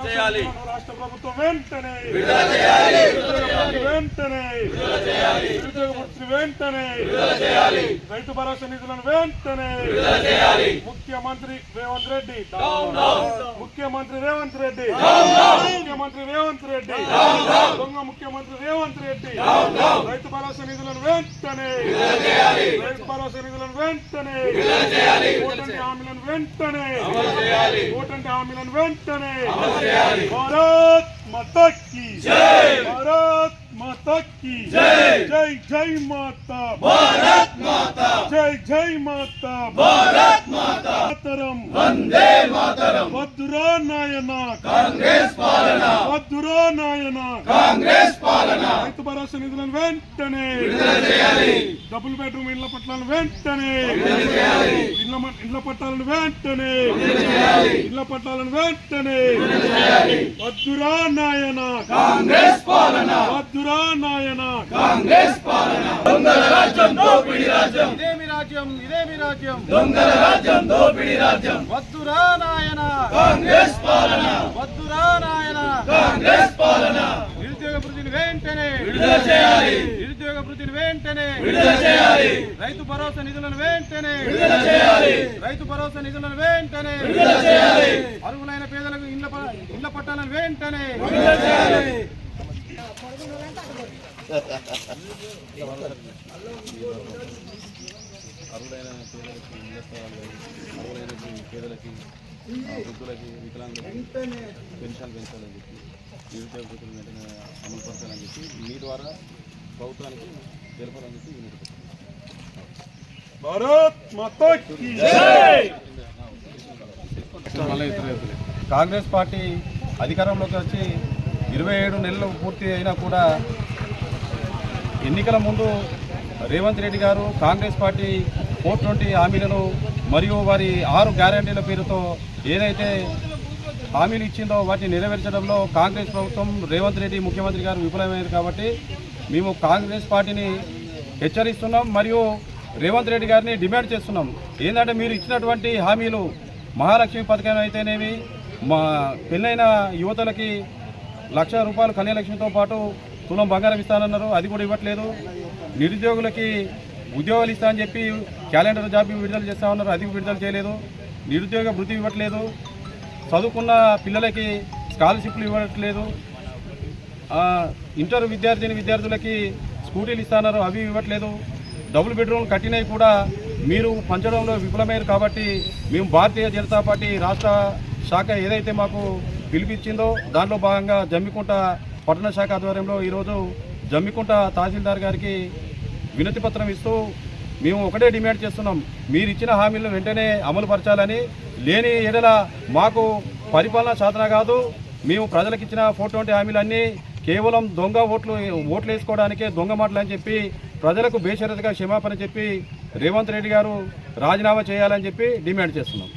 రాష్ట్ర ప్రభుత్వం వెంటనే రైతు భరోసా నిధులను వెంటనే ముఖ్యమంత్రి రేవంత్ రెడ్డి ముఖ్యమంత్రి రేవంత్ రెడ్డి దొంగ ముఖ్యమంత్రి రేవంత్ రెడ్డి రైతు భరోసా నిధులను వెంటనే ఓటంటి హామీలను వెంటనే భారత్ మాతా కీ భారత్ మాతా కీ జై మాతా భారత్ మాతా జై మాతా భారత్ మాతా వందే మాతరం వద్దురా నాయన కాంగ్రెస్ పాలన వద్దురా నాయన కాంగ్రెస్ పాలన రైతు భరోసా నిధులను వెంటనే డబుల్ బెడ్రూమ్ ఇళ్ల పట్టాలను వెంటనే ఇళ్ల పట్టాలను వెంటనే వద్దురా నాయన కాంగ్రెస్ పాలన వద్దురా నాయన కాంగ్రెస్ పాలన దొంగల రాజ్యం దోపిడీ రాజ్యం ఇదేమి రాజ్యం దొంగల రాజ్యం దోపిడీ రాజ్యం వద్దురా నాయన కాంగ్రెస్ పాలన వద్దురా నాయన కాంగ్రెస్ పాలన నిరుద్యోగ భృతిని వెంటనే విడుదల చేయాలి రైతు భరోసా నిధులను వెంటనే అర్హులైన పేదలకు ఇళ్ల పట్టాలను వెంటనే పేదలకి వృద్ధులకి వికలాంగులకి పెన్షన్ పెంచాలని చెప్పి నిరుద్యోగ వృత్తులు వెంటనే అమలు పరచాలని చెప్పి మీ ద్వారా ప్రభుత్వానికి తెలపాలని చెప్పి కాంగ్రెస్ పార్టీ అధికారంలోకి వచ్చి 27 నెలలు పూర్తి అయినా కూడా ఎన్నికల ముందు రేవంత్ రెడ్డి గారు కాంగ్రెస్ పార్టీ 420 హామీలను మరియు వారి 6 గ్యారంటీల పేరుతో ఏదైతే హామీలు ఇచ్చిందో వాటిని నెరవేర్చడంలో కాంగ్రెస్ ప్రభుత్వం రేవంత్ రెడ్డి ముఖ్యమంత్రి గారు విఫలమైంది కాబట్టి మేము కాంగ్రెస్ పార్టీని హెచ్చరిస్తున్నాం మరియు రేవంత్ రెడ్డి గారిని డిమాండ్ చేస్తున్నాం. ఏంటంటే మీరు ఇచ్చినటువంటి హామీలు మహాలక్ష్మి పథకం అయితేనేమి మా పెళ్ళైన యువతలకి ₹1,00,000 కన్యాలక్ష్మితో పాటు తులం బంగారం ఇస్తానన్నారు, అది కూడా ఇవ్వట్లేదు. నిరుద్యోగులకి ఉద్యోగాలు ఇస్తా అని చెప్పి క్యాలెండర్ జాబ్ విడుదల చేస్తా ఉన్నారు, అది విడుదల చేయలేదు. నిరుద్యోగ భృతి ఇవ్వట్లేదు. చదువుకున్న పిల్లలకి స్కాలర్షిప్లు ఇవ్వట్లేదు. ఇంటర్ విద్యార్థులకి స్కూటీలు ఇస్తున్నారు, అవి ఇవ్వట్లేదు. డబుల్ బెడ్రూమ్ కట్టినవి కూడా మీరు పంచడంలో విఫలమయ్యారు కాబట్టి మేము భారతీయ జనతా పార్టీ రాష్ట్ర శాఖ ఏదైతే మాకు పిలిపించిందో దాంట్లో భాగంగా జమ్మికుంట పట్టణ శాఖ ఆధ్వర్యంలో ఈరోజు జమ్మికుంట తహసీల్దార్ గారికి వినతి పత్రం ఇస్తూ మేము ఒకటే డిమాండ్ చేస్తున్నాం, మీరు ఇచ్చిన హామీలను వెంటనే అమలు పరచాలని. లేని ఎడల మాకు పరిపాలన శాతన కాదు, మేము ప్రజలకు ఇచ్చిన 420 హామీలన్నీ కేవలం దొంగ ఓట్లు వేసుకోవడానికే దొంగ మాటలు అని చెప్పి ప్రజలకు బేషరతుగా క్షమాపణ చెప్పి రేవంత్ రెడ్డి గారు రాజీనామా చేయాలని చెప్పి డిమాండ్ చేస్తున్నాం.